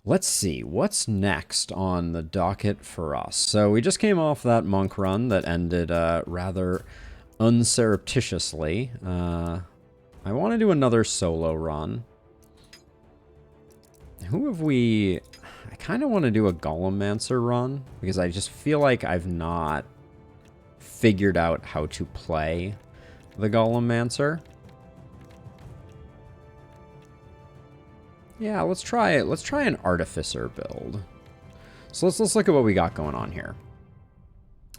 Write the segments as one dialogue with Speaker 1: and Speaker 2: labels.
Speaker 1: Let's see, what's next on the docket for us? So we just came off that monk run that ended rather unsurreptitiously. I want to do another solo run. Who have we... I kind of want to do a Golemancer run, because I just feel like I've not figured out how to play the Golemancer. Yeah, let's try it. Let's try an Artificer build. So let's look at what we got going on here.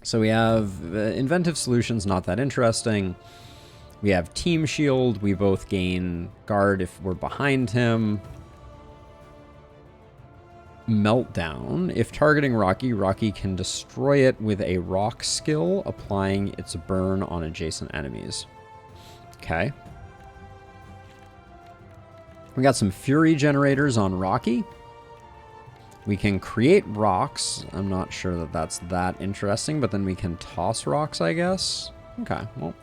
Speaker 1: So we have Inventive Solutions, not that interesting. We have Team Shield. We both gain guard if we're behind him. Meltdown. If targeting Rocky, Rocky can destroy it with a rock skill, applying its burn on adjacent enemies. Okay. We got some Fury generators on Rocky. We can create rocks. I'm not sure that that's that interesting, but then we can toss rocks, I guess. Okay, well,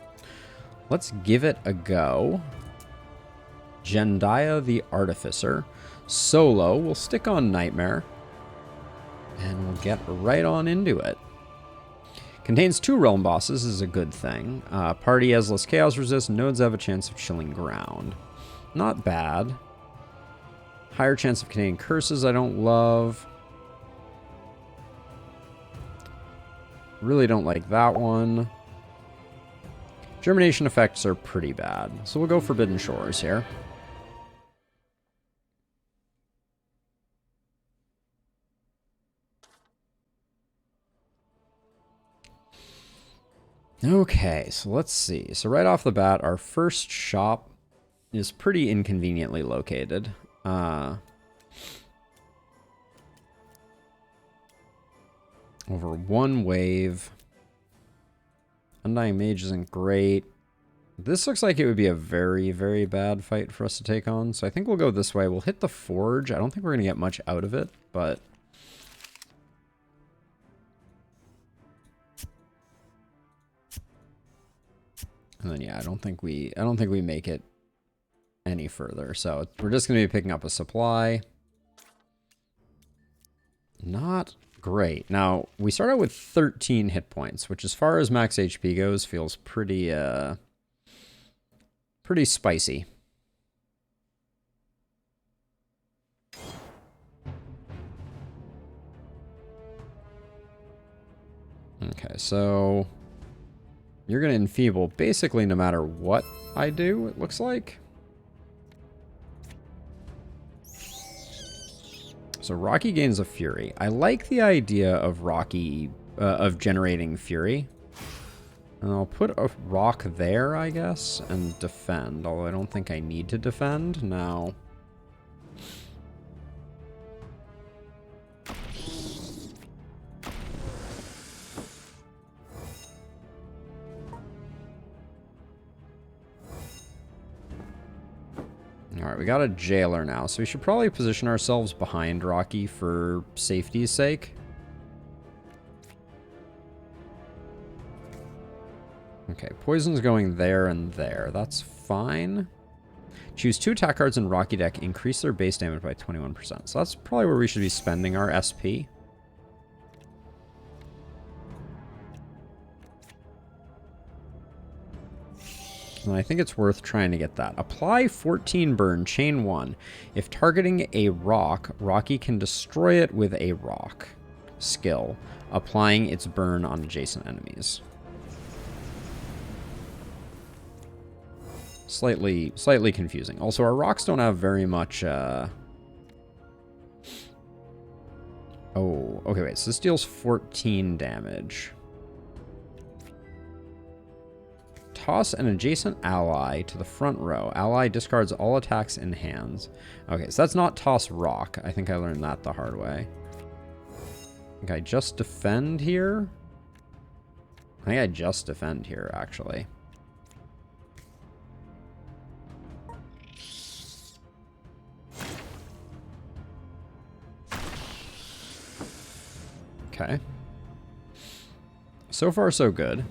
Speaker 1: let's give it a go. Jendiah the Artificer. Solo, we'll stick on Nightmare. And we'll get right on into it. Contains 2 realm bosses is a good thing. Party has less chaos resist. Nodes have a chance of chilling ground. Not bad. Higher chance of containing curses I don't love. Really don't like that one. Germination effects are pretty bad. So we'll go Forbidden Shores here. Okay, so let's see. So right off the bat, our first shop is pretty inconveniently located. Over 1 wave. Undying Mage isn't great. This looks like it would be a very, very bad fight for us to take on. So I think we'll go this way. We'll hit the Forge. I don't think we're going to get much out of it, but... And then, yeah, I don't think we make it any further. So we're just going to be picking up a supply. Not great. Now, we start out with 13 hit points, which as far as max HP goes, feels pretty, pretty spicy. Okay, so you're going to enfeeble basically no matter what I do, it looks like. So Rocky gains a Fury. I like the idea of Rocky, of generating Fury. And I'll put a rock there, I guess, and defend. Although I don't think I need to defend now. Alright, we got a jailer now, so we should probably position ourselves behind Rocky for safety's sake. Okay, poison's going there and there. That's fine. Choose 2 attack cards in Rocky deck, increase their base damage by 21%. So that's probably where we should be spending our SP. And I think it's worth trying to get that. Apply 14 burn, chain 1. If targeting a rock, Rocky can destroy it with a rock skill, applying its burn on adjacent enemies. Slightly confusing. Also, our rocks don't have very much, Oh, okay, wait. So this deals 14 damage. Toss an adjacent ally to the front row. Ally discards all attacks in hands. Okay, so that's not toss rock. I think I learned that the hard way. I think I just defend here. I think I just defend here, actually. Okay. So far, so good.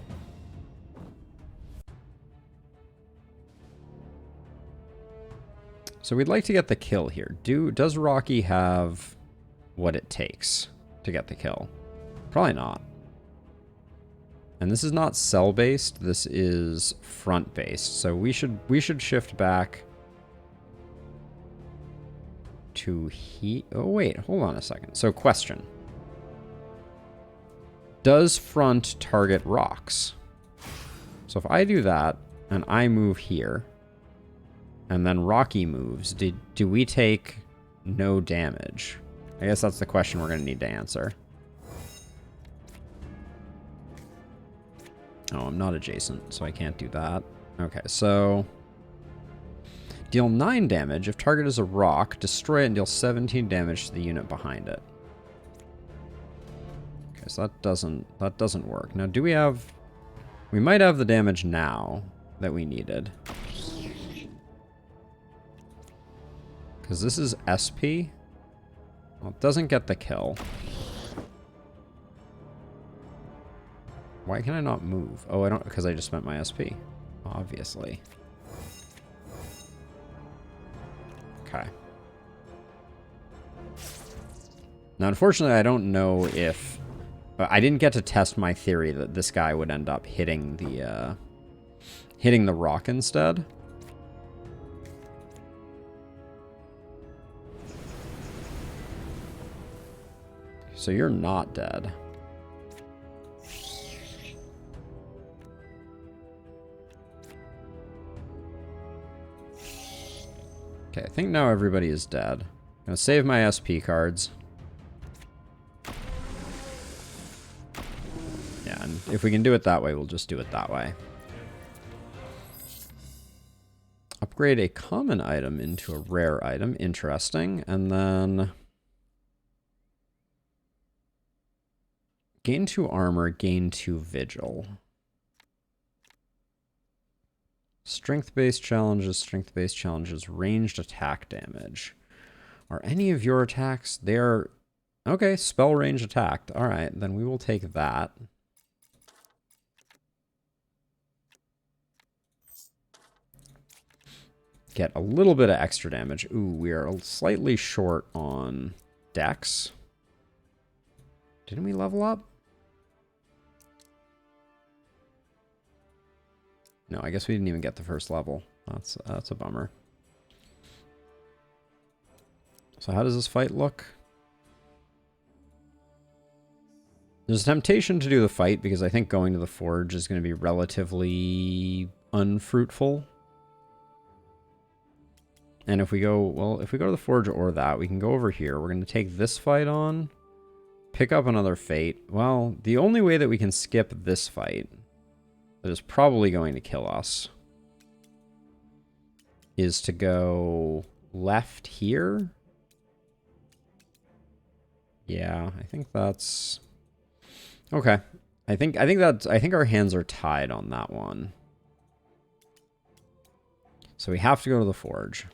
Speaker 1: So we'd like to get the kill here. Does Rocky have what it takes to get the kill. Probably not. And this is not cell-based, this is front-based. So we should shift back to oh wait, hold on a second. So question. Does front target rocks? So if I do that, and I move here, and then Rocky moves, do we take no damage? I guess that's the question we're going to need to answer. Oh, I'm not adjacent, so I can't do that. Okay, so... Deal 9 damage. If target is a rock, destroy it and deal 17 damage to the unit behind it. Okay, so that doesn't work. Now, do we have... We might have the damage now that we needed. Because this is SP. Well, it doesn't get the kill. Why can I not move? Oh, I don't, because I just spent my SP. Obviously. Okay. Now, unfortunately, I don't know if... I didn't get to test my theory that this guy would end up hitting the rock instead. So you're not dead. Okay, I think now everybody is dead. I'm gonna save my SP cards. Yeah, and if we can do it that way, we'll just do it that way. Upgrade a common item into a rare item. Interesting. And then... Gain 2 armor, gain 2 vigil. Strength-based challenges, ranged attack damage. Are any of your attacks, they're... Okay, spell range attacked. Alright, then we will take that. Get a little bit of extra damage. Ooh, we are slightly short on dex. Didn't we level up? No, I guess we didn't even get the first level. That's a bummer. So how does this fight look? There's a temptation to do the fight because I think going to the Forge is going to be relatively unfruitful. And if we go, well, if we go to the Forge or that, we can go over here. We're going to take this fight on, pick up another fate. Well, the only way that we can skip this fight that is probably going to kill us is to go left here. Yeah, I think that's okay. I think our hands are tied on that one. So we have to go to the Forge,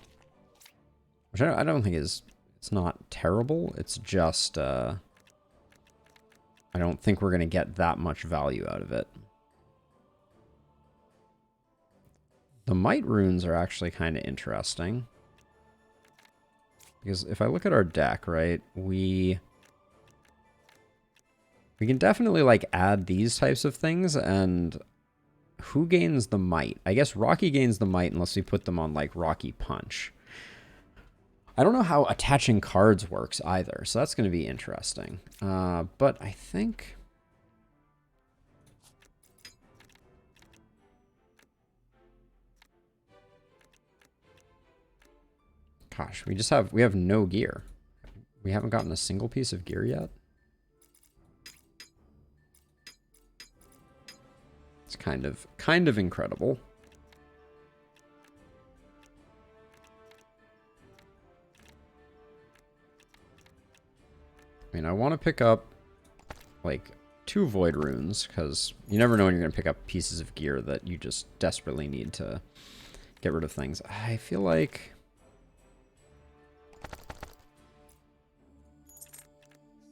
Speaker 1: which I don't think it's not terrible. It's just I don't think we're going to get that much value out of it. The Might runes are actually kind of interesting. Because if I look at our deck, right, we can definitely, like, add these types of things, and who gains the Might? I guess Rocky gains the Might unless we put them on, like, Rocky Punch. I don't know how attaching cards works either, so that's going to be interesting. But I think... Gosh, we have no gear. We haven't gotten a single piece of gear yet. It's kind of incredible. I mean, I want to pick up like 2 void runes because you never know when you're going to pick up pieces of gear that you just desperately need to get rid of things. I feel like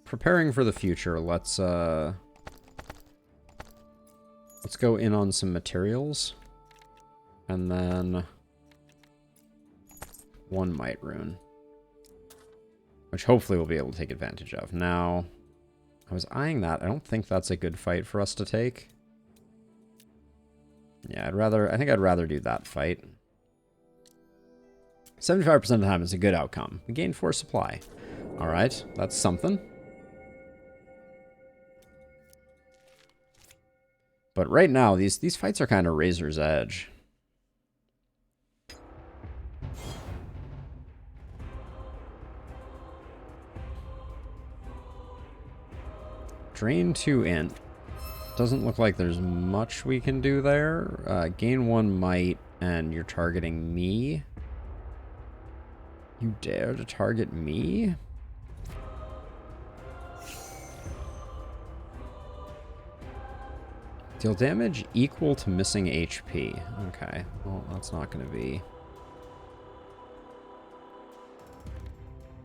Speaker 1: preparing for the future, let's go in on some materials. And then 1 Might rune. which hopefully we'll be able to take advantage of. Now, I was eyeing that. I don't think that's a good fight for us to take. Yeah, I think I'd rather do that fight. 75% of the time is a good outcome. We gained 4 supply. All right, that's something. But right now, these fights are kind of razor's edge. Drain 2 int. Doesn't look like there's much we can do there. Gain 1 might, and you're targeting me. You dare to target me? Deal damage equal to missing HP. Okay, well, that's not going to be...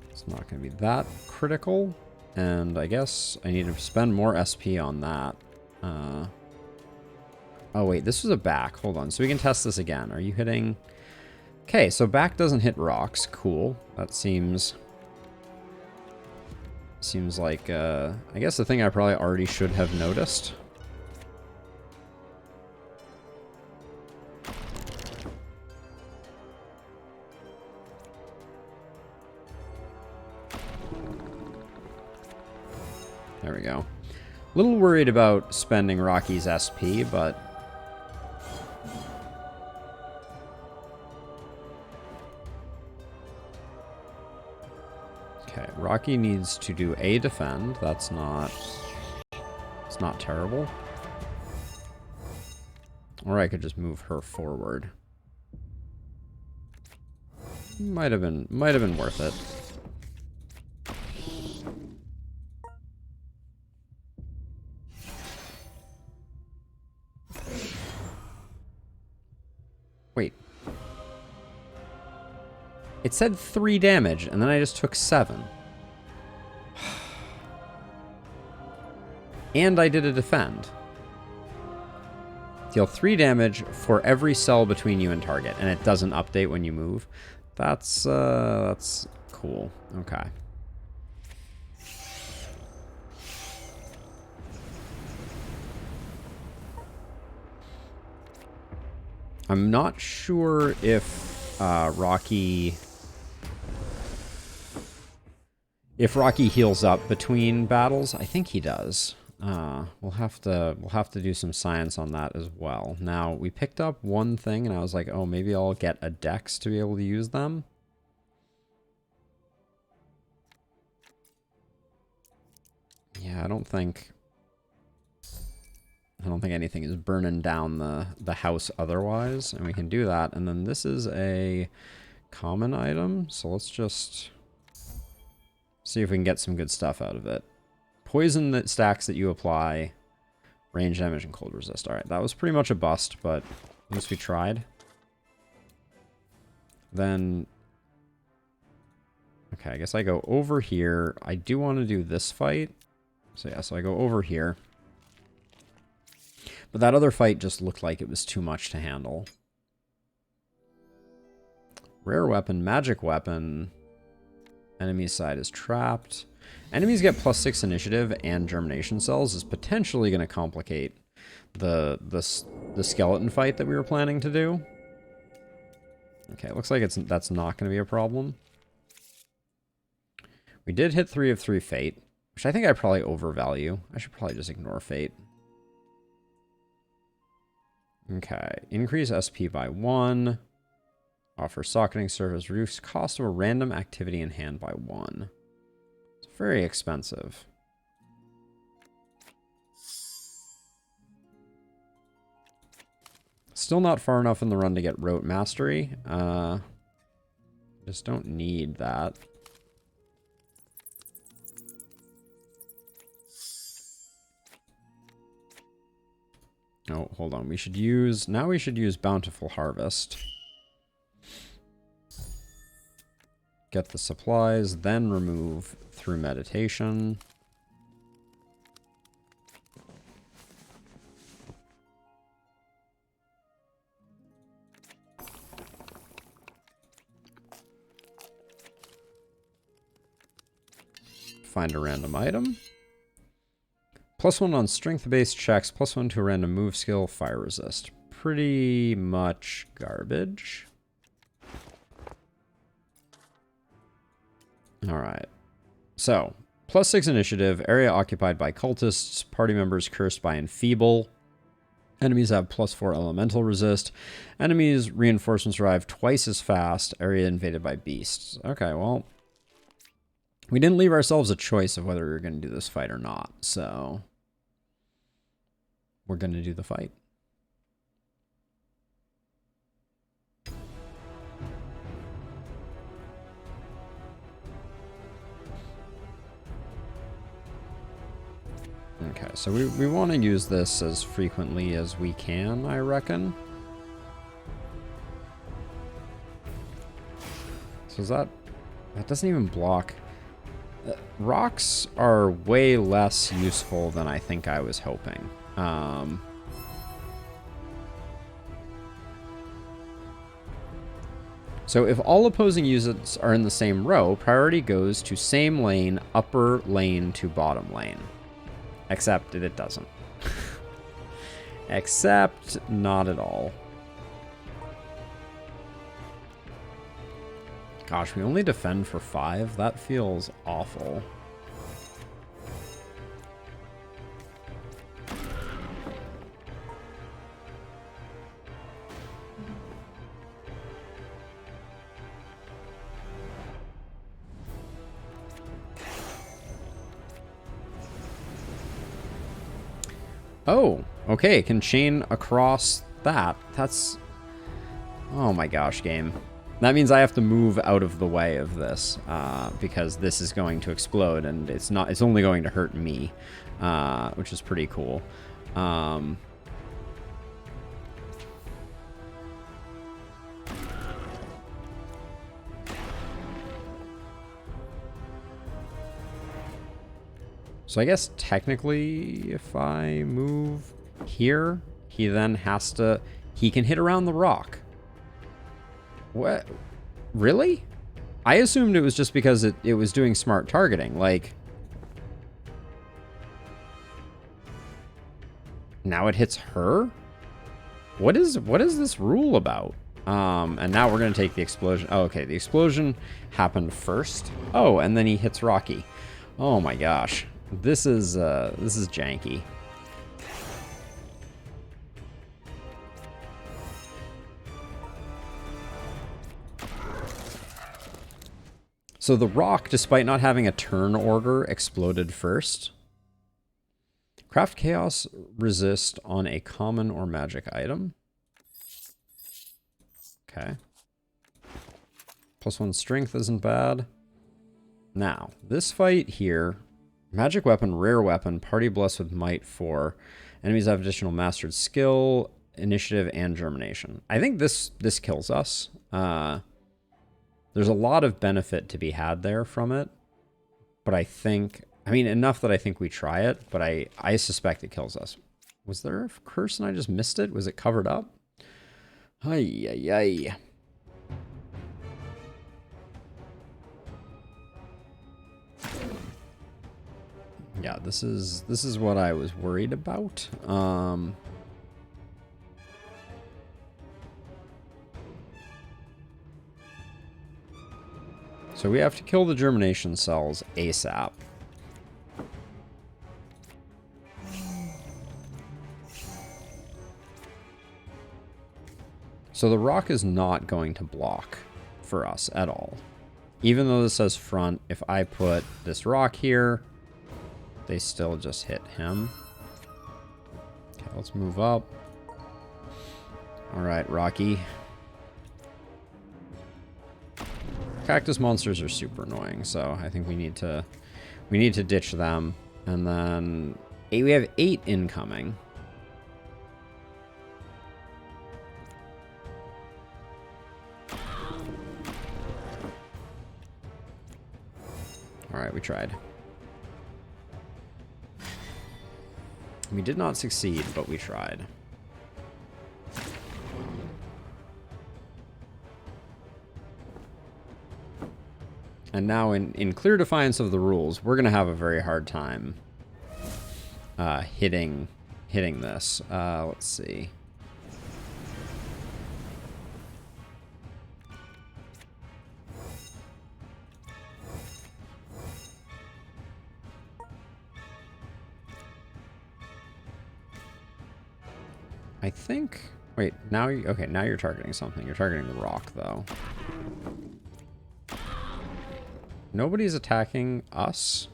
Speaker 1: It's not going to be that critical. And I guess I need to spend more SP on that. Oh, wait, this was a back. Hold on, so we can test this again. Are you hitting... Okay, so back doesn't hit rocks. Cool. That seems like, I guess the thing I probably already should have noticed. There we go. A little worried about spending Rocky's SP, but... Okay, Rocky needs to do a defend. It's not terrible. Or I could just move her forward. Might have been worth it. Wait. It said 3 damage, and then I just took 7. And I did a defend. Deal 3 damage for every cell between you and target, and it doesn't update when you move. That's cool. Okay. I'm not sure if Rocky heals up between battles. I think he does. We'll have to do some science on that as well. Now, we picked up one thing, and I was like, oh, maybe I'll get a dex to be able to use them. Yeah, I don't think anything is burning down the house otherwise, and we can do that. And then this is a common item, so let's just see if we can get some good stuff out of it. Poison that stacks that you apply, range damage, and cold resist. Alright, that was pretty much a bust, but at least we tried. Then... Okay, I guess I go over here. I do want to do this fight. So yeah, so I go over here. But that other fight just looked like it was too much to handle. Rare weapon, magic weapon. Enemy side is trapped. Enemies get +6 initiative and germination cells is potentially going to complicate the skeleton fight that we were planning to do. Okay, it looks like that's not going to be a problem. We did hit 3 of 3 fate, which I think I probably overvalue. I should probably just ignore fate. Okay, increase SP by 1. Offer socketing service. Reduce cost of a random activity in hand by 1. It's very expensive. Still not far enough in the run to get rote mastery. Just don't need that. Oh, hold on. We should use Bountiful Harvest. Get the supplies, then remove through meditation. find a random item. +1 on strength-based checks, +1 to a random move skill, fire resist. Pretty much garbage. Alright. So, +6 initiative, area occupied by cultists, party members cursed by enfeeble. Enemies have +4 elemental resist. Enemies reinforcements arrive twice as fast, area invaded by beasts. Okay, well, we didn't leave ourselves a choice of whether we were going to do this fight or not, so we're going to do the fight. Okay, so we want to use this as frequently as we can, I reckon. So is that doesn't even block. Rocks are way less useful than I think I was hoping. So if all opposing units are in the same row, priority goes to same lane, upper lane to bottom lane. Except it doesn't. Except not at all. Gosh, we only defend for 5? That feels awful. Oh, okay, it can chain across that. That's... Oh my gosh, game. That means I have to move out of the way of this, because this is going to explode, and it's only going to hurt me, which is pretty cool. So I guess technically if I move here, he then has to... He can hit around the rock. What? Really? I assumed it was just because it was doing smart targeting. Like... Now it hits her? What is this rule about? And now we're going to take the explosion. Oh, okay, the explosion happened first. Oh, and then he hits Rocky. Oh my gosh. This is janky. So the rock, despite not having a turn order, exploded first. Craft Chaos resist on a common or magic item. Okay. +1 strength isn't bad. Now, this fight here... Magic weapon, rare weapon, party blessed with might 4. Enemies have additional mastered skill, initiative, and germination. I think this kills us. There's a lot of benefit to be had there from it. But I think... I mean, enough that I think we try it, but I suspect it kills us. Was there a curse and I just missed it? Was it covered up? Ay, ay, ay. Yeah, this is what I was worried about. So we have to kill the germination cells ASAP. So the rock is not going to block for us at all. Even though this says front, if I put this rock here, they still just hit him. Okay, let's move up. All right, Rocky. Cactus monsters are super annoying, so I think we need to ditch them. And then we have 8 incoming. All right, we tried. We did not succeed, but we tried. And now in clear defiance of the rules, we're going to have a very hard time hitting this. Let's see. I think... Wait, now you... Okay, now you're targeting something. You're targeting the rock, though. Nobody's attacking us.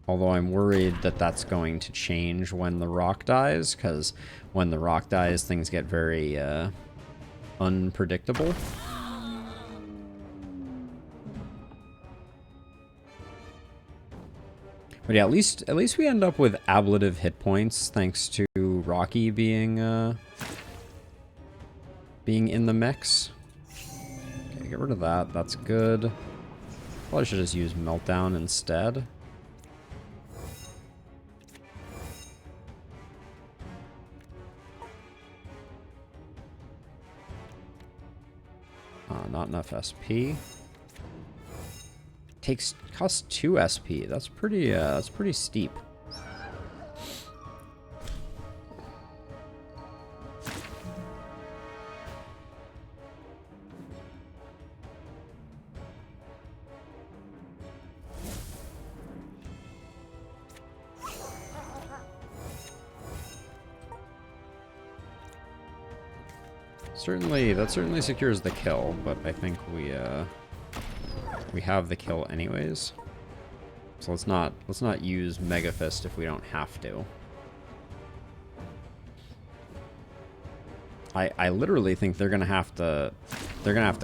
Speaker 1: Although I'm worried that that's going to change when the rock dies, because when the rock dies, things get very unpredictable. But yeah, at least we end up with ablative hit points thanks to Rocky being in the mix. Okay, get rid of that. That's good. Probably should just use Meltdown instead. Not enough SP. Costs 2 SP. That's pretty steep. That certainly secures the kill, but I think we have the kill anyways. So let's not use Mega Fist if we don't have to. I literally think they're gonna have to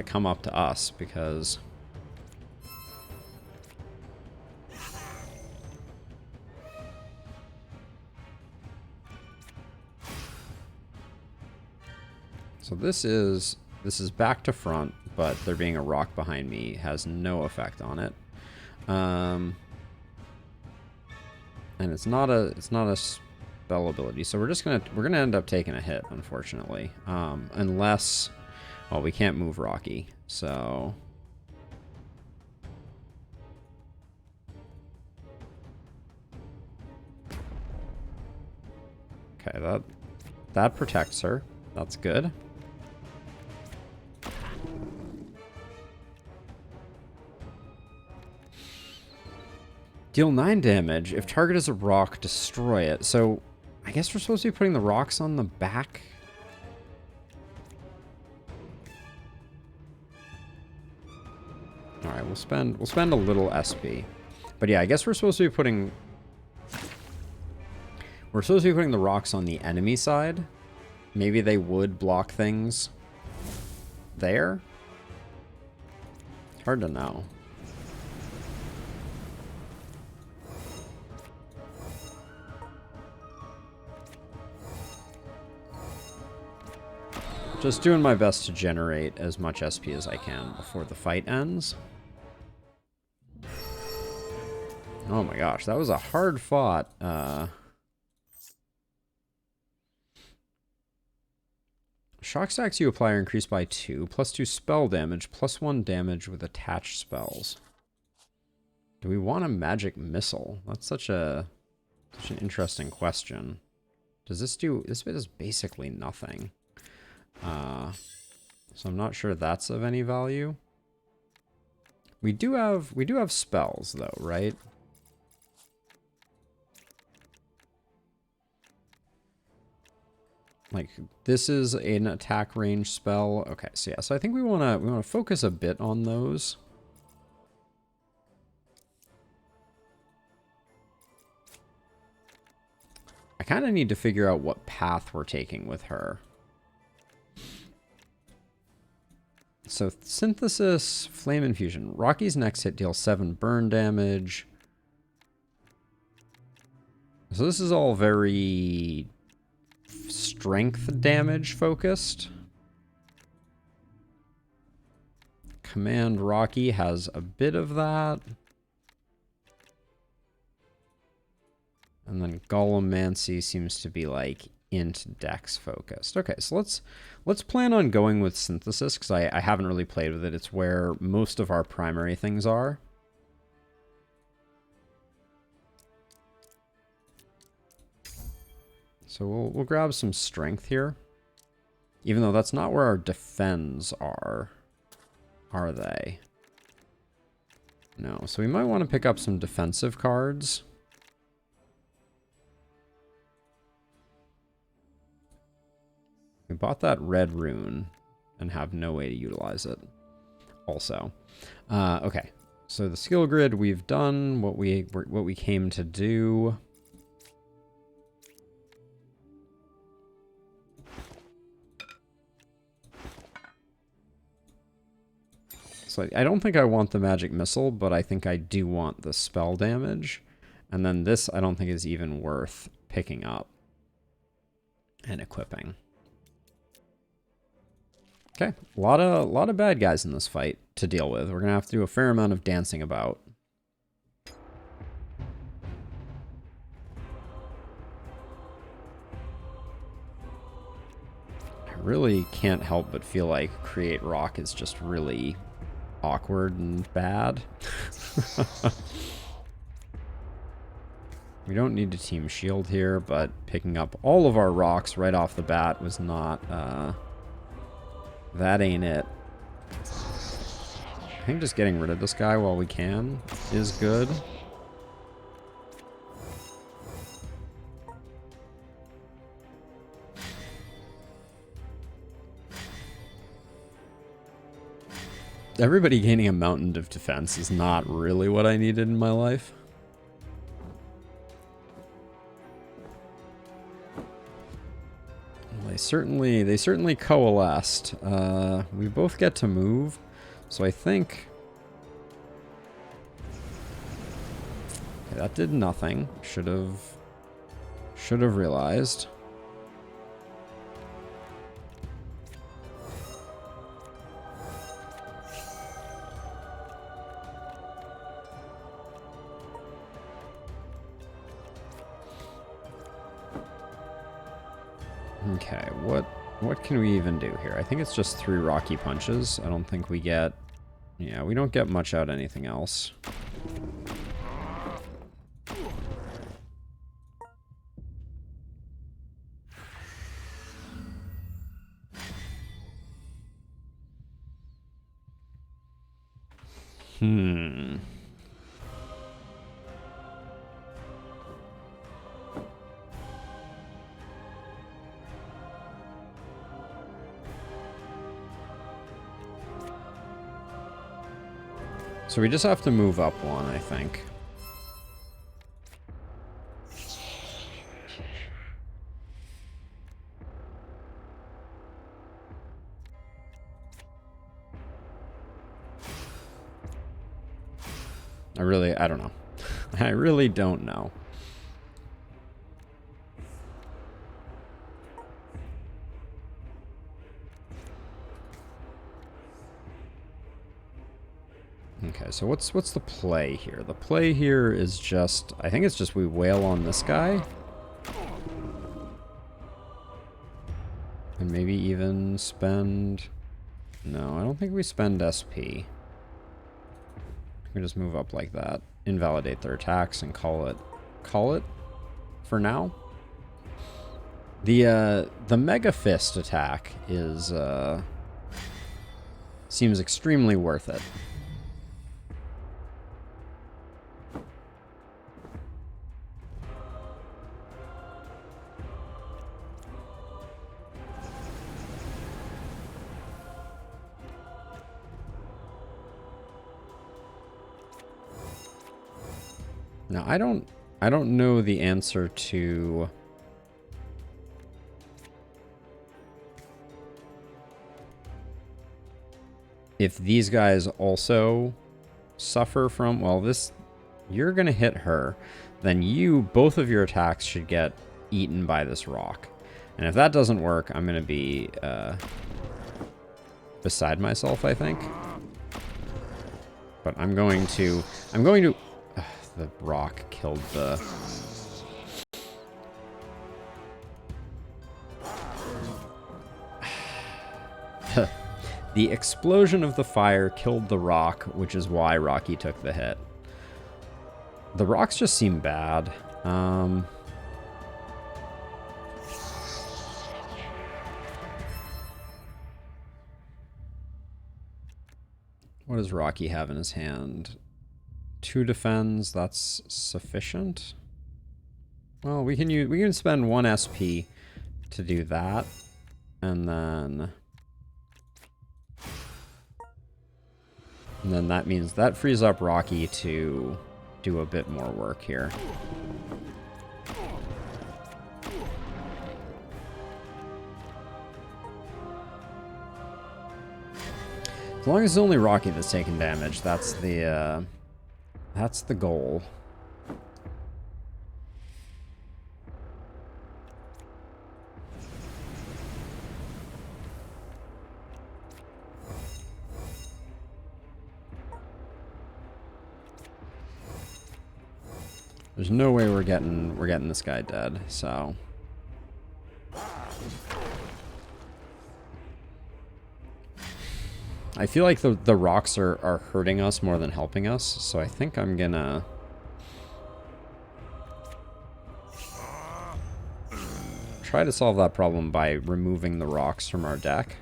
Speaker 1: come up to us because so this is back to front, but there being a rock behind me has no effect on it. And it's not a spell ability, so we're gonna end up taking a hit, unfortunately. Unless, well, we can't move Rocky, so okay, that protects her. That's good. Deal 9 damage. If target is a rock, destroy it. So, I guess we're supposed to be putting the rocks on the back. All right, we'll spend a little SP. But yeah, I guess we're supposed to be putting the rocks on the enemy side. Maybe they would block things there. Hard to know. Just doing my best to generate as much SP as I can before the fight ends. Oh my gosh, that was a hard fought. Shock stacks you apply are increased by 2, plus 2 spell damage, plus 1 damage with attached spells. Do we want a magic missile? That's such an interesting question. Does this do... This bit is basically nothing. So I'm not sure that's of any value. We do have spells though, right? Like this is an attack range spell. Okay, so yeah, so I think we wanna focus a bit on those. I kind of need to figure out what path we're taking with her. So, Synthesis, Flame Infusion. Rocky's next hit deals 7 burn damage. So this is all very strength damage focused. Command Rocky has a bit of that. And then Golemancy seems to be like int dex focused. Okay, so let's plan on going with synthesis, because I haven't really played with it. It's where most of our primary things are. So we'll grab some strength here. Even though that's not where our defends are they? No, so we might want to pick up some defensive cards. We bought that red rune and have no way to utilize it also. Okay, so the skill grid, we've done what we came to do. So I don't think I want the magic missile, but I think I do want the spell damage. And then this I don't think is even worth picking up and equipping. Okay, a lot of bad guys in this fight to deal with. We're gonna have to do a fair amount of dancing about. I really can't help but feel like Create Rock is just really awkward and bad. We don't need to team shield here, but picking up all of our rocks right off the bat was not, that ain't it. I think just getting rid of this guy while we can is good. Everybody gaining a mountain of defense is not really what I needed in my life. Well, they certainly coalesced. We both get to move, so I think okay, that did nothing. Should have realized. Okay, what can we even do here? I think it's just 3 rocky punches. I don't think we get... Yeah, we don't get much out of anything else. So we just have to move up 1, I think. I don't know. I really don't know. Okay, so what's the play here? The play here is just, I think it's just we wail on this guy. And maybe even spend... No, I don't think we spend SP. We just move up like that. Invalidate their attacks and call it for now. The Mega Fist attack is seems extremely worth it. Now, I don't know the answer to if these guys also suffer from, well, this, you're gonna hit her, then both of your attacks should get eaten by this rock. And if that doesn't work, I'm gonna be beside myself, I think. But I'm going to the rock killed the... The explosion of the fire killed the rock, which is why Rocky took the hit. The rocks just seem bad. What does Rocky have in his hand? 2 defends, that's sufficient. Well, we can spend 1 SP to do that. And then that means that frees up Rocky to do a bit more work here. As long as it's only Rocky that's taking damage, that's the goal. There's no way we're getting this guy dead, so. I feel like the rocks are hurting us more than helping us, so I think I'm gonna try to solve that problem by removing the rocks from our deck.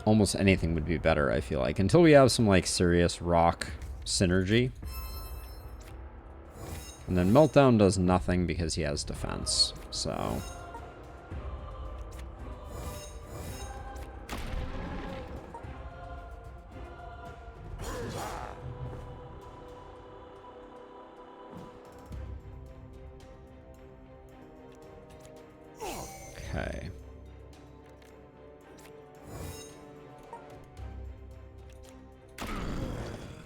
Speaker 1: Almost anything would be better, I feel like, until we have some like serious rock synergy. And then Meltdown does nothing because he has defense, so. Okay.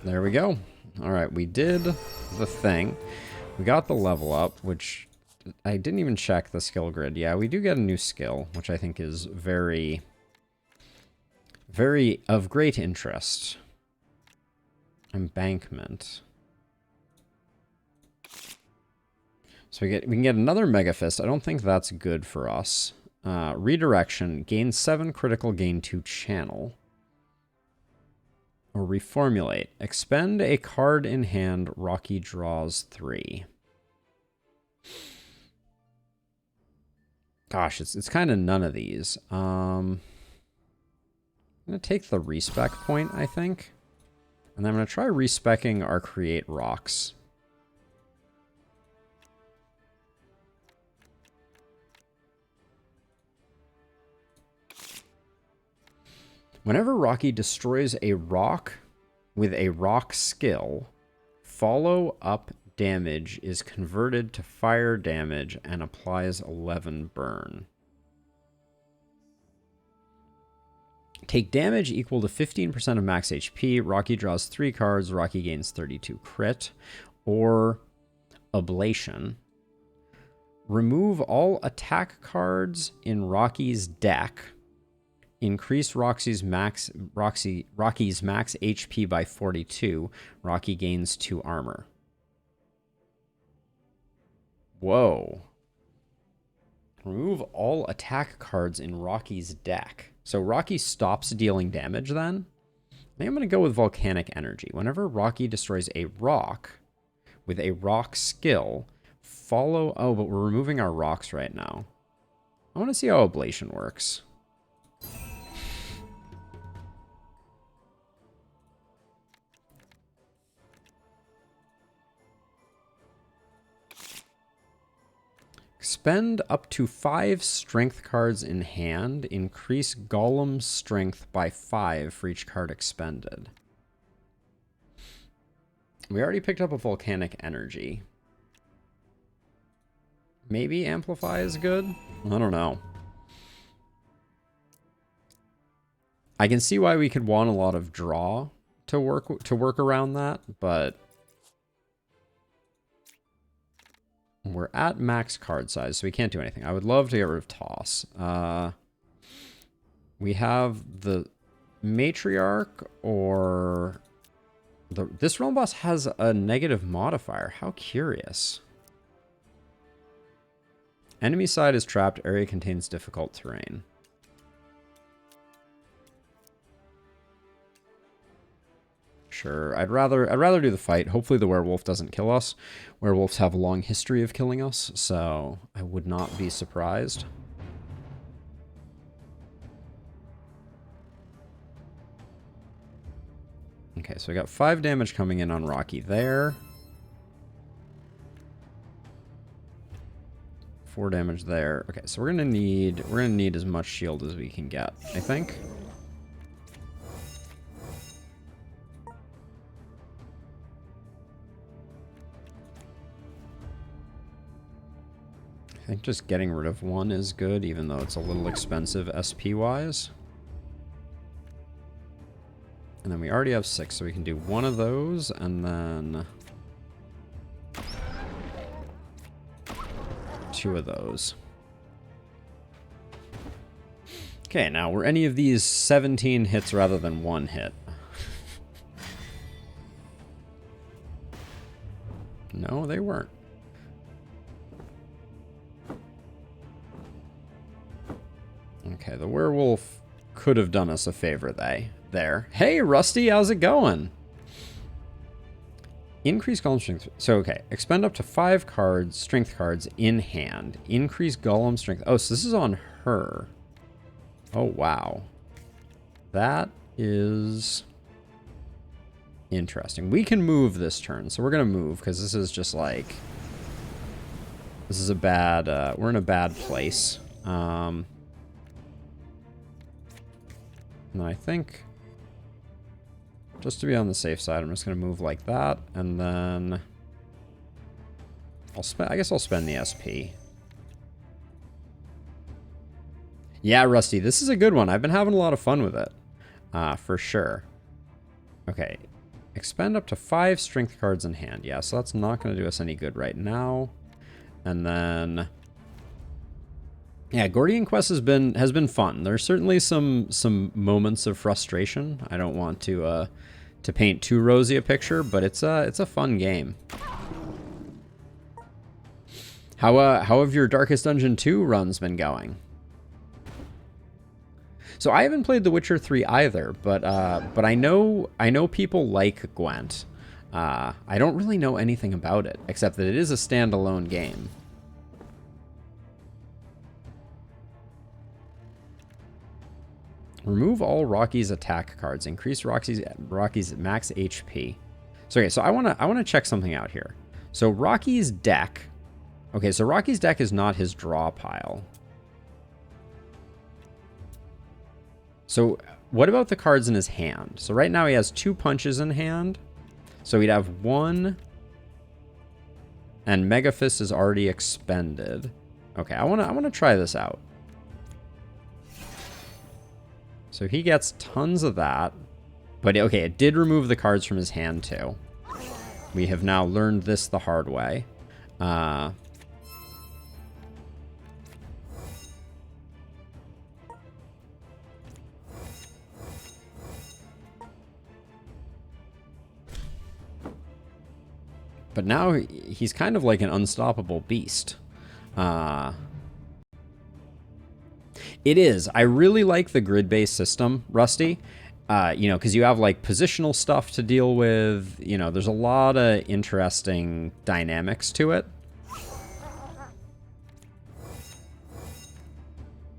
Speaker 1: There we go. All right, we did the thing. We got the level up, which I didn't even check the skill grid. Yeah, we do get a new skill, which I think is very, very of great interest. Embankment. So we can get another Mega Fist. I don't think that's good for us. Redirection. Gain 7 critical, gain 2 channel. Or reformulate. Expend a card in hand. Rocky draws 3. Gosh, it's kind of none of these. I'm going to take the respec point, I think. And then I'm going to try respecking our create rocks. Whenever Rocky destroys a rock with a rock skill, follow-up damage is converted to fire damage and applies 11 burn. Take damage equal to 15% of max HP. Rocky draws 3 cards. Rocky gains 32 crit. Or Ablation. Remove all attack cards in Rocky's deck. Increase Rocky's max HP by 42. Rocky gains 2 armor. Whoa. Remove all attack cards in Rocky's deck. So Rocky stops dealing damage then? I think I'm going to go with Volcanic Energy. Whenever Rocky destroys a rock with a rock skill, follow... Oh, but we're removing our rocks right now. I want to see how Ablation works. Expend up to 5 strength cards in hand. Increase Golem's strength by 5 for each card expended. We already picked up a Volcanic Energy. Maybe Amplify is good? I don't know. I can see why we could want a lot of draw to work around that, but we're at max card size, so we can't do anything. I would love to get rid of Toss. We have the Matriarch or This realm boss has a negative modifier. How curious. Enemy side is trapped. Area contains difficult terrain. Sure, I'd rather do the fight. Hopefully the werewolf doesn't kill us. Werewolves have a long history of killing us, so I would not be surprised. Okay, so we got 5 damage coming in on Rocky there. 4 damage there. Okay, so we're gonna need as much shield as we can get, I think. I think just getting rid of 1 is good, even though it's a little expensive SP-wise. And then we already have 6, so we can do 1 of those, and then 2 of those. Okay, now were any of these 17 hits rather than 1 hit? No, they weren't. Okay, the werewolf could have done us a favor there. Hey, Rusty, how's it going? Increase golem strength. So, okay, expend up to 5 cards, strength cards in hand. Increase golem strength. Oh, so this is on her. Oh, wow. That is interesting. We can move this turn, so we're going to move because this is just like... This is a bad... we're in a bad place. And I think, just to be on the safe side, I'm just going to move like that, and then I guess I'll spend the SP. Yeah, Rusty, this is a good one. I've been having a lot of fun with it, for sure. Okay, expend up to 5 strength cards in hand. Yeah, so that's not going to do us any good right now. And then... Yeah, Gordian Quest has been fun. There's certainly some moments of frustration. I don't want to paint too rosy a picture, but it's a fun game. How have your Darkest Dungeon 2 runs been going? So I haven't played The Witcher 3 either, but I know people like Gwent. I don't really know anything about it except that it is a standalone game. Remove all Rocky's attack cards. Increase Rocky's max HP. So okay, so I wanna check something out here. So Rocky's deck. Okay, so Rocky's deck is not his draw pile. So what about the cards in his hand? So right now he has 2 punches in hand. So he'd have 1. And Mega Fist is already expended. Okay, I wanna try this out. So he gets tons of that. But okay, it did remove the cards from his hand too. We have now learned this the hard way. But now he's kind of like an unstoppable beast. It is. I really like the grid-based system, Rusty. You know, because you have like positional stuff to deal with. You know, there's a lot of interesting dynamics to it.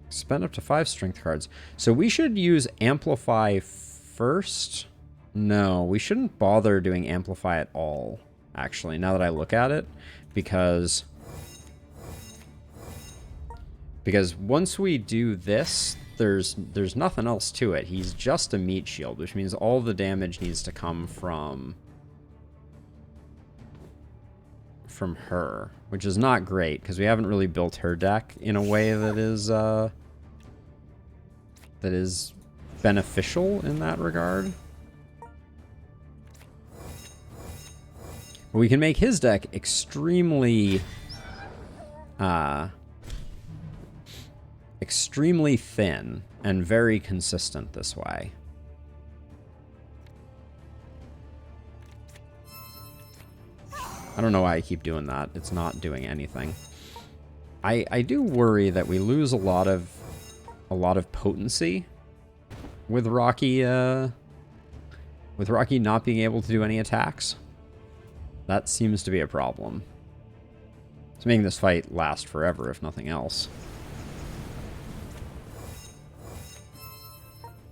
Speaker 1: Spend up to 5 strength cards. So we should use Amplify first. No, we shouldn't bother doing Amplify at all, actually, now that I look at it. Because once we do this, there's nothing else to it. He's just a meat shield, which means all the damage needs to come from her, which is not great because we haven't really built her deck in a way that is beneficial in that regard. But we can make his deck extremely thin and very consistent this way. I don't know why I keep doing that. It's not doing anything. I do worry that we lose a lot of potency with Rocky not being able to do any attacks. That seems to be a problem. It's making this fight last forever, if nothing else.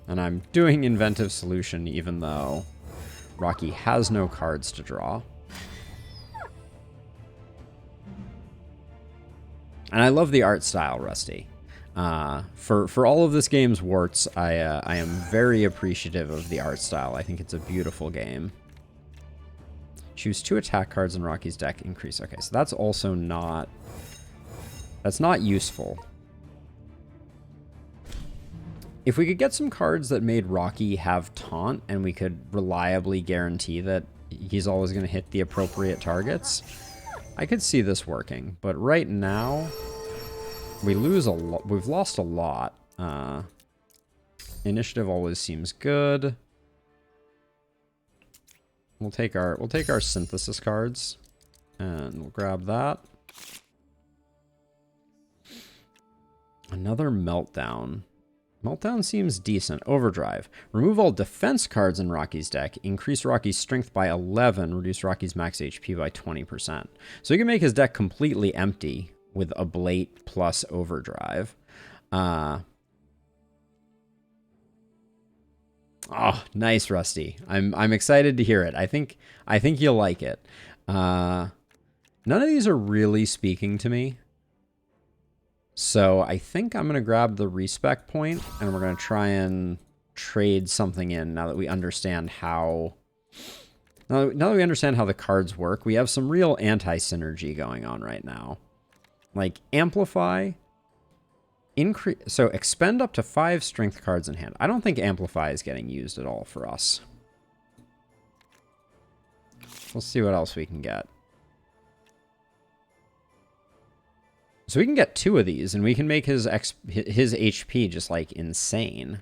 Speaker 1: And I'm doing Inventive Solution even though Rocky has no cards to draw. And I love the art style, Rusty. For all of this game's warts, I am very appreciative of the art style. I think it's a beautiful game. Choose 2 attack cards in Rocky's deck. Increase. Okay, so that's also not... That's not useful. If we could get some cards that made Rocky have taunt, and we could reliably guarantee that he's always going to hit the appropriate targets, I could see this working. But right now, we lose a lot. We've lost a lot. Initiative always seems good. We'll take our synthesis cards, and we'll grab that. Another meltdown. Meltdown seems decent. Overdrive. Remove all defense cards in Rocky's deck. Increase Rocky's strength by 11. Reduce Rocky's max HP by 20%. So he can make his deck completely empty with Ablate plus Overdrive. Oh, nice, Rusty. I'm excited to hear it. I think you'll like it. None of these are really speaking to me. So I think I'm going to grab the respec point, and we're going to try and trade something in now that we understand how... Now that we understand how the cards work, we have some real anti-synergy going on right now. Like, Amplify... So, expend up to 5 strength cards in hand. I don't think Amplify is getting used at all for us. Let's see what else we can get. So we can get 2 of these, and we can make his HP just, like, insane.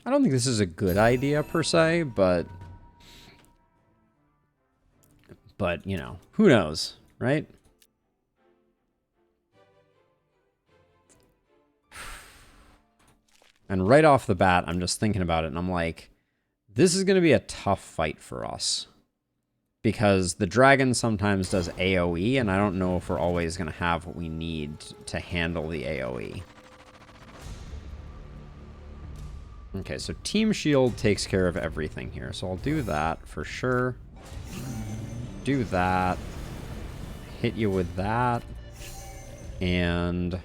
Speaker 1: I don't think this is a good idea, per se, but, you know, who knows, right? And right off the bat, I'm just thinking about it, and I'm like, this is going to be a tough fight for us. Because the dragon sometimes does AoE, and I don't know if we're always going to have what we need to handle the AoE. Okay, so Team Shield takes care of everything here. So I'll do that for sure. Do that. Hit you with that. And...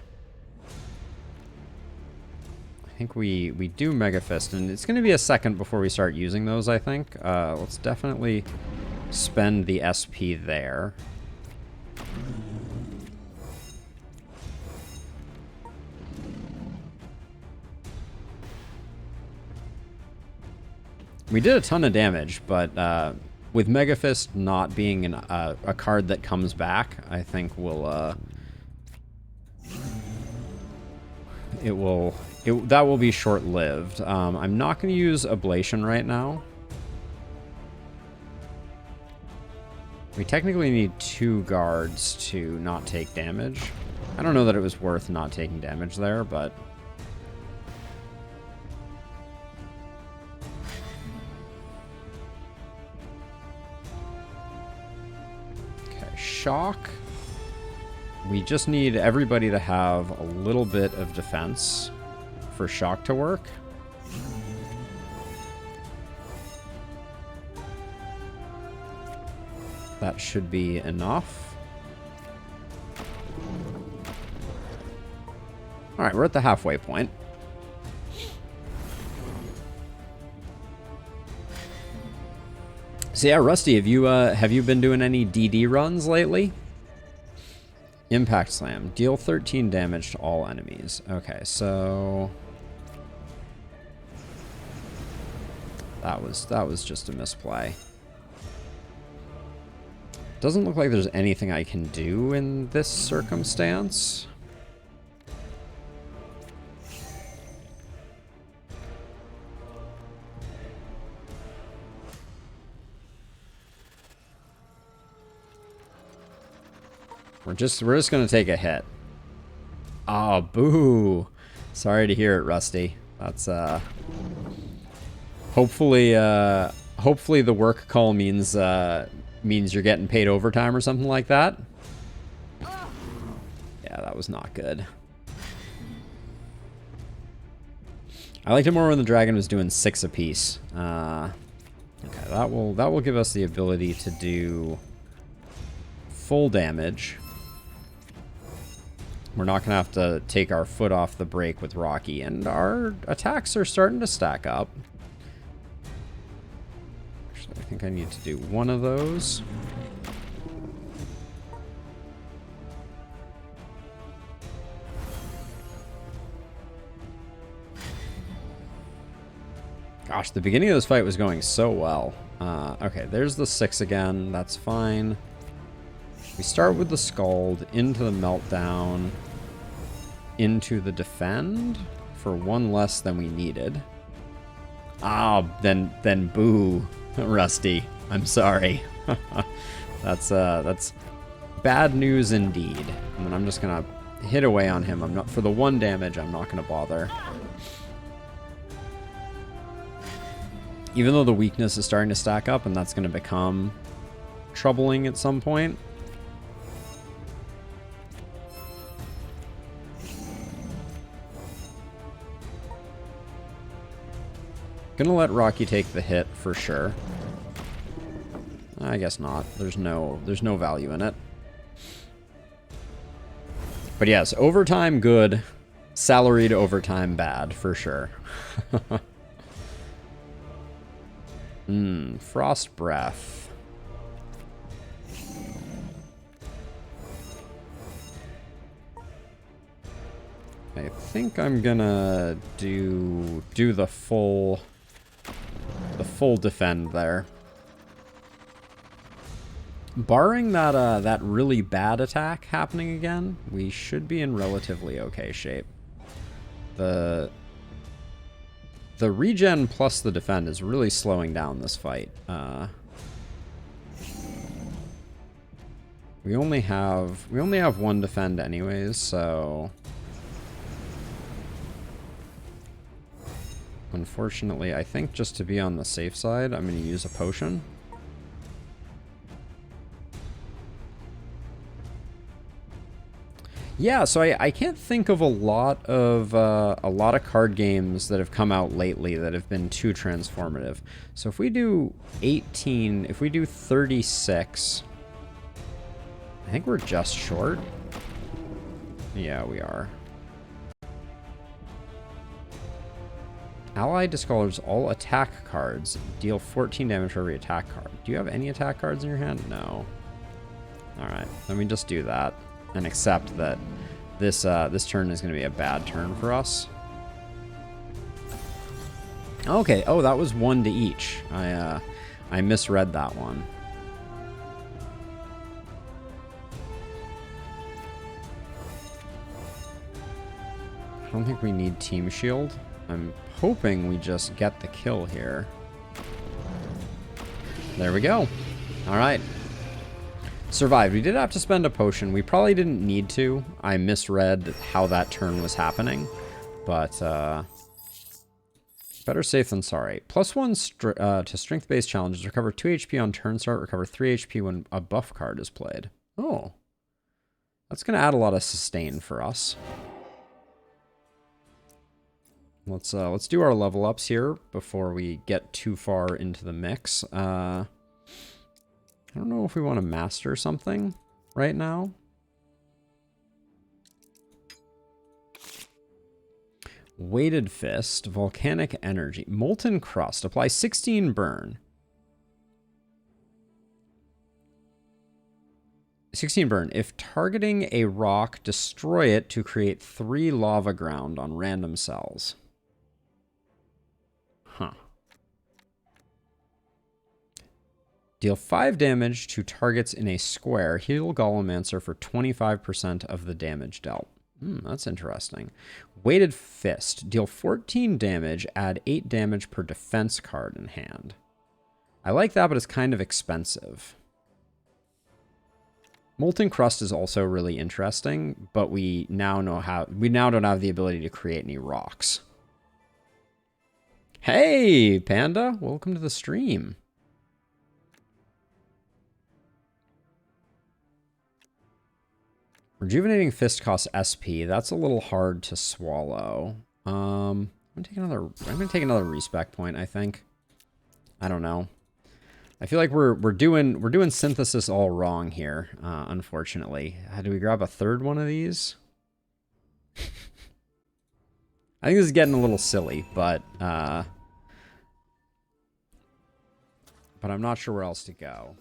Speaker 1: I think we do Mega Fist, and it's going to be a second before we start using those, I think. Let's definitely spend the SP there. We did a ton of damage, but with Mega Fist not being a card that comes back, I think we'll... that will be short-lived. I'm not going to use Ablation right now. We technically need 2 guards to not take damage. I don't know that it was worth not taking damage there, but... Okay, Shock. We just need everybody to have a little bit of defense for Shock to work. That should be enough. All right, we're at the halfway point. So yeah, Rusty, have you been doing any DD runs lately? Impact Slam. Deal 13 damage to all enemies. Okay, so... That was just a misplay. Doesn't look like there's anything I can do in this circumstance. We're just gonna take a hit. Oh, boo. Sorry to hear it, Rusty. That's hopefully the work call means you're getting paid overtime or something like that. Yeah, that was not good. I liked it more when the dragon was doing 6 apiece. Okay, that will give us the ability to do full damage. We're not going to have to take our foot off the brake with Rocky, and our attacks are starting to stack up. Actually, I think I need to do one of those. Gosh, the beginning of this fight was going so well. Okay, there's the 6 again. That's fine. We start with the Scald, into the Meltdown, into the Defend for 1 less than we needed. Ah, then boo, Rusty. I'm sorry. That's bad news indeed. And then I'm just gonna hit away on him. I'm not for the 1 damage. I'm not gonna bother. Even though the weakness is starting to stack up, and that's going to become troubling at some point. Gonna let Rocky take the hit for sure. I guess not. There's no value in it. But yes, overtime good, salaried overtime bad for sure. Frost Breath. I think I'm gonna do the full defend there. Barring that really bad attack happening again, we should be in relatively okay shape. The regen plus the defend is really slowing down this fight. We only have 1 defend anyways, so unfortunately, I think just to be on the safe side, I'm going to use a potion. Yeah, so I can't think of a lot of card games that have come out lately that have been too transformative. So if we do 18, if we do 36, I think we're just short. Yeah, we are. Ally discolors all attack cards. Deal 14 damage for every attack card. Do you have any attack cards in your hand? No. Alright, let me just do that. And accept that this turn is going to be a bad turn for us. Okay, oh, that was 1 to each. I misread that one. I don't think we need Team Shield. I'm hoping we just get the kill here. There we go. All right. Survived. We did have to spend a potion. We probably didn't need to. I misread how that turn was happening. But, better safe than sorry. +1 to strength-based challenges. Recover 2 HP on turn start. Recover 3 HP when a buff card is played. Oh. That's going to add a lot of sustain for us. Let's do our level ups here before we get too far into the mix. I don't know if we want to master something right now. Weighted Fist, Volcanic Energy, Molten Crust, apply 16 burn. 16 burn. If targeting a rock, destroy it to create 3 lava ground on random cells. Huh. Deal 5 damage to targets in a square. Heal Golemancer for 25% of the damage dealt. That's interesting. Weighted Fist. Deal 14 damage. Add 8 damage per defense card in hand. I like that, but it's kind of expensive. Molten crust is also really interesting, but we now don't have the ability to create any rocks. Hey, Panda, welcome to the stream. Rejuvenating Fist costs SP. That's a little hard to swallow. I'm gonna take another respec point, I think. I don't know. I feel like we're doing synthesis all wrong here, unfortunately. Do we grab a third one of these? I think this is getting a little silly, but I'm not sure where else to go.